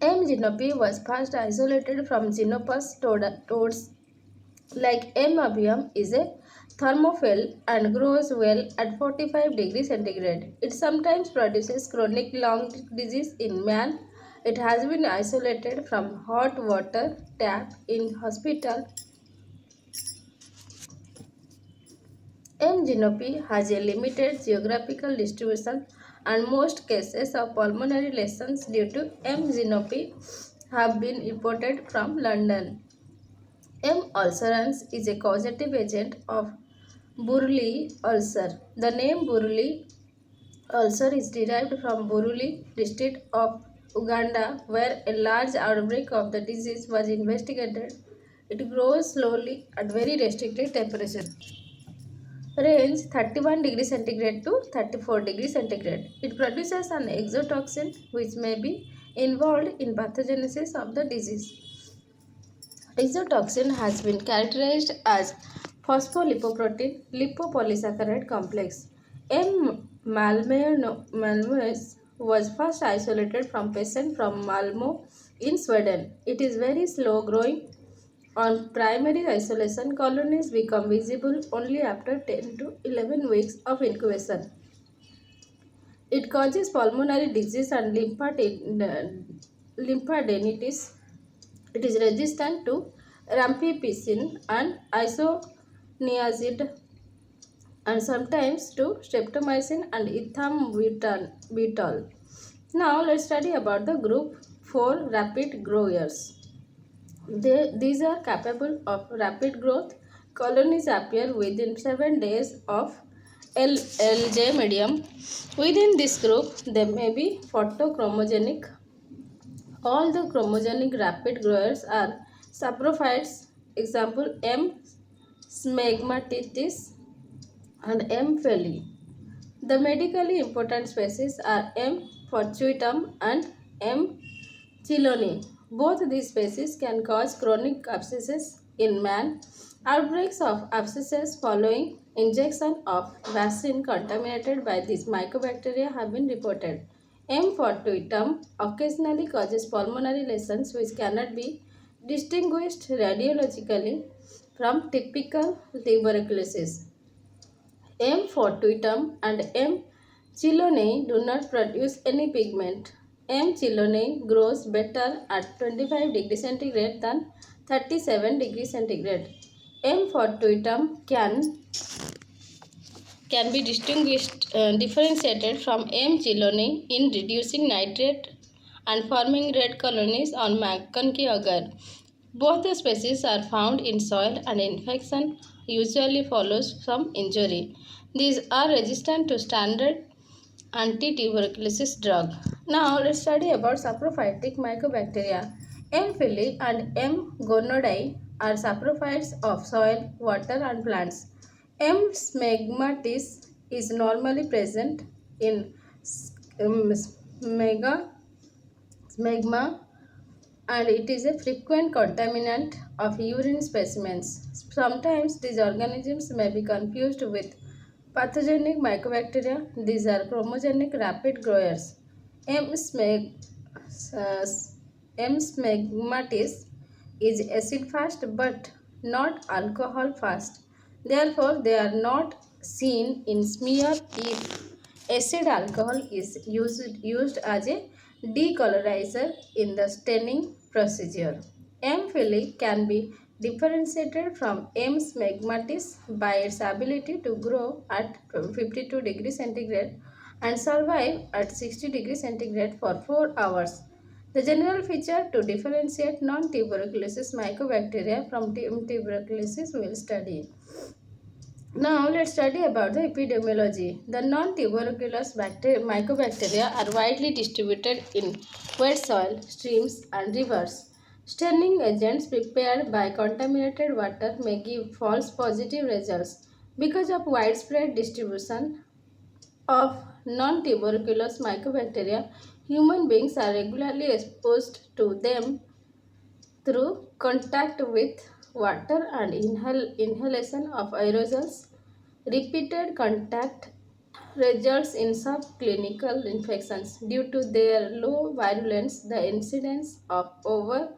M. gynopi was first isolated from Xenopus toads. Like M. avium is a thermophile and grows well at 45 degrees centigrade. It sometimes produces chronic lung disease in man. It has been isolated from hot water tap in hospital. M. gynopi has a limited geographical distribution and most cases of pulmonary lesions due to M. gynopi have been reported from London. M. ulcerans is a causative agent of Buruli ulcer. The name Buruli ulcer is derived from Buruli district of Uganda where a large outbreak of the disease was investigated. It grows slowly at very restricted temperature. Range 31 degrees centigrade to 34 degrees centigrade. It produces an exotoxin which may be involved in pathogenesis of the disease. Exotoxin has been characterized as phospholipoprotein lipopolysaccharide complex. Malmös was first isolated from patient from Malmo in Sweden. It is very slow growing. On primary isolation, colonies become visible only after 10 to 11 weeks of incubation. It causes pulmonary disease and lymphadenitis. It is resistant to rampicillin and isoniazid and sometimes to streptomycin and ethambutol. Now let's study about the group 4 rapid growers. These are capable of rapid growth. Colonies appear within 7 days of LJ medium. Within this group, they may be photochromogenic. All the chromogenic rapid growers are saprophytes. Example M. smegmatitis and M. feli. The medically important species are M. fortuitum and M. chiloni. Both these species can cause chronic abscesses in man. Outbreaks of abscesses following injection of vaccine contaminated by these mycobacteria have been reported. M. fortuitum occasionally causes pulmonary lesions which cannot be distinguished radiologically from typical tuberculosis. M. fortuitum and M. chilonei do not produce any pigment. M. chilonei grows better at 25 degrees centigrade than 37 degrees centigrade. M. fortuitum can be differentiated from M. chilonei in reducing nitrate and forming red colonies on McConkey agar. Both the species are found in soil and infection usually follows from injury. These are resistant to standard anti-tuberculosis drug. Now let's study about saprophytic mycobacteria. M. fili and M. gonodii are saprophytes of soil, water and plants. M. smegmatis is normally present in smegma and it is a frequent contaminant of urine specimens. Sometimes these organisms may be confused with pathogenic mycobacteria. These are chromogenic rapid growers. M. uh, smegmatis is acid fast but not alcohol fast. Therefore, they are not seen in smear if acid alcohol is used as a decolorizer in the staining procedure. M. fili can be differentiated from M. smegmatis by its ability to grow at 52 degrees centigrade and survive at 60 degrees centigrade for 4 hours. The general feature to differentiate non-tuberculosis mycobacteria from tuberculosis will study. Now let's study about the epidemiology. The non-tuberculous mycobacteria are widely distributed in wet soil, streams and rivers. Staining agents prepared by contaminated water may give false positive results. Because of widespread distribution of non-tuberculous mycobacteria, human beings are regularly exposed to them through contact with water and inhalation of aerosols. Repeated contact results in subclinical infections. Due to their low virulence, the incidence of over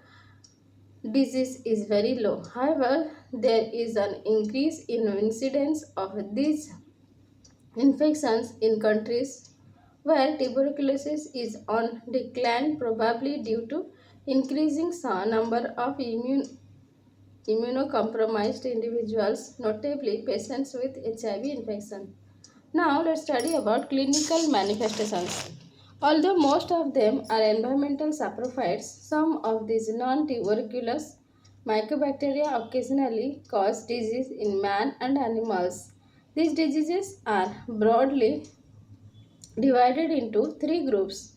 disease is very low. However, there is an increase in incidence of these infections in countries where tuberculosis is on decline, probably due to increasing number of immunocompromised individuals, notably patients with HIV infection. Now let's study about clinical manifestations. Although most of them are environmental saprophytes, some of these non-tuberculous mycobacteria occasionally cause disease in man and animals. These diseases are broadly divided into three groups: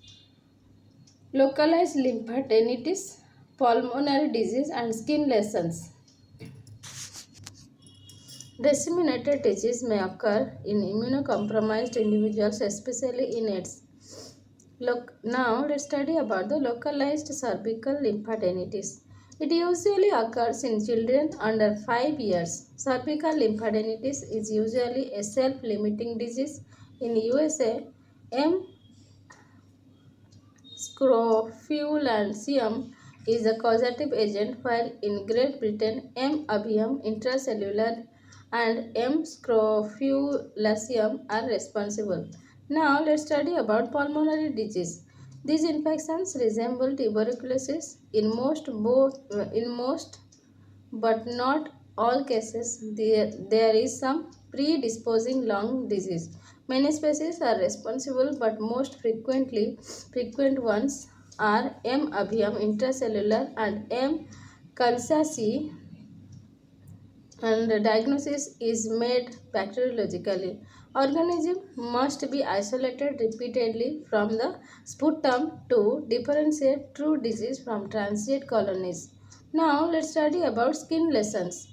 localized lymphadenitis, pulmonary disease, and skin lesions. Disseminated disease may occur in immunocompromised individuals, especially in AIDS. Look, now let's study about the localized cervical lymphadenitis. It usually occurs in children under 5 years. Cervical lymphadenitis is usually a self-limiting disease. In USA, M. scrofulacum is a causative agent, while in Great Britain, M. avium intracellular and M. scrofulacum are responsible. Now let's study about pulmonary disease. These infections resemble tuberculosis in most but not all cases. There is some predisposing lung disease. Many species are responsible, but most frequent ones are M. avium intracellular and M. kansasi, and the diagnosis is made bacteriologically. Organism must be isolated repeatedly from the sputum to differentiate true disease from transient colonies. Now let's study about skin lesions.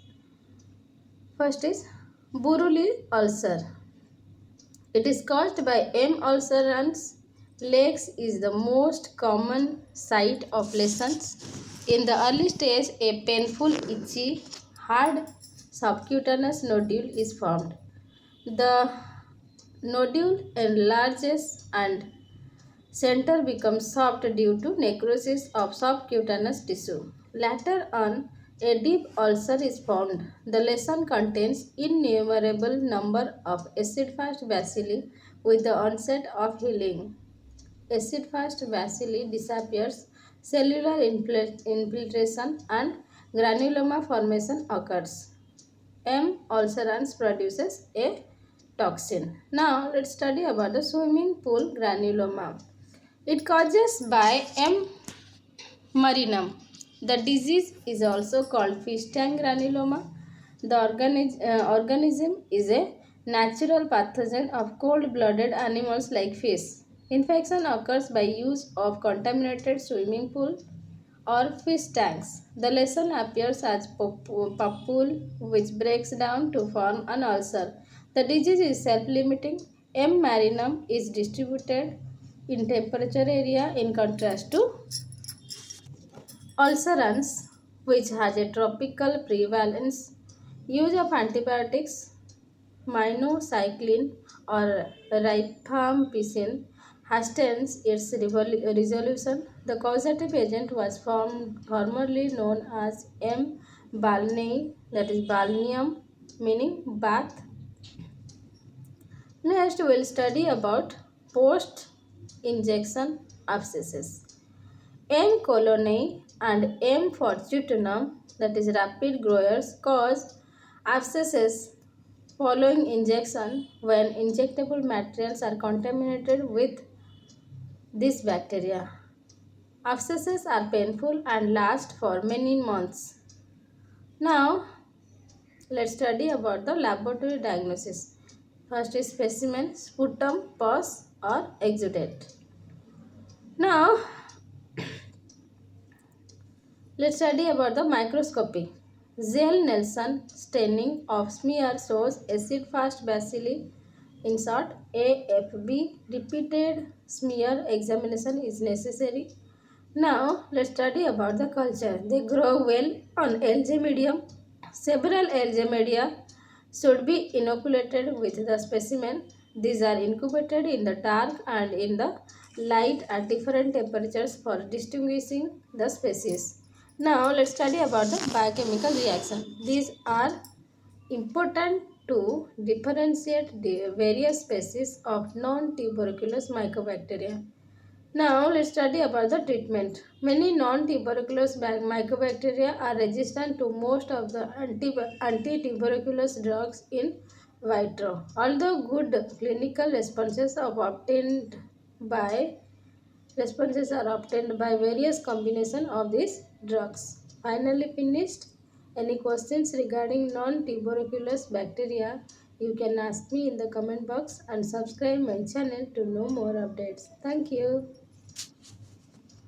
First is Buruli ulcer. It is caused by M. ulcerans. Legs is the most common site of lesions. In the early stage, a painful, itchy, hard subcutaneous nodule is formed. The nodule enlarges and center becomes soft due to necrosis of subcutaneous tissue. Later on, a deep ulcer is formed. The lesion contains innumerable number of acid-fast bacilli with the onset of healing. Acid-fast bacilli disappears, cellular infiltration and granuloma formation occurs. M. ulcerans produces a toxin. Now let's study about the swimming pool granuloma. It causes by M. marinum. The disease is also called fish tank granuloma. The organism is a natural pathogen of cold-blooded animals like fish. Infection occurs by use of contaminated swimming pool or fish tanks. The lesion appears as papule, which breaks down to form an ulcer. The disease is self-limiting. M. marinum is distributed in temperature area in contrast to ulcerans, which has a tropical prevalence. Use of antibiotics, minocycline or rifampicin, hastens its resolution. The causative agent was formerly known as M. balneae, that is balneum, meaning bath. Next, we will study about post-injection abscesses. M. colonae and M. fortunatum, that is rapid growers, cause abscesses following injection when injectable materials are contaminated with this bacteria. Abscesses are painful and last for many months. Now, let's study about the laboratory diagnosis. First is specimen, sputum, pus or exudate. Now, let's study about the microscopy. Zell-Nelson staining of smear shows acid-fast bacilli. In short, AFB. Repeated smear examination is necessary. Now, let's study about the culture. They grow well on algae medium. Several algae media should be inoculated with the specimen. These are incubated in the dark and in the light at different temperatures for distinguishing the species. Now let's study about the biochemical reaction. These are important to differentiate the various species of non-tuberculous mycobacteria. Now let's study about the treatment. Many non-tuberculous mycobacteria are resistant to most of the anti-tuberculous drugs in vitro. Although good clinical by responses are obtained by various combination of these drugs. Finally finished. Any questions regarding non-tuberculous bacteria? You can ask me in the comment box and subscribe my channel to know more updates. Thank you.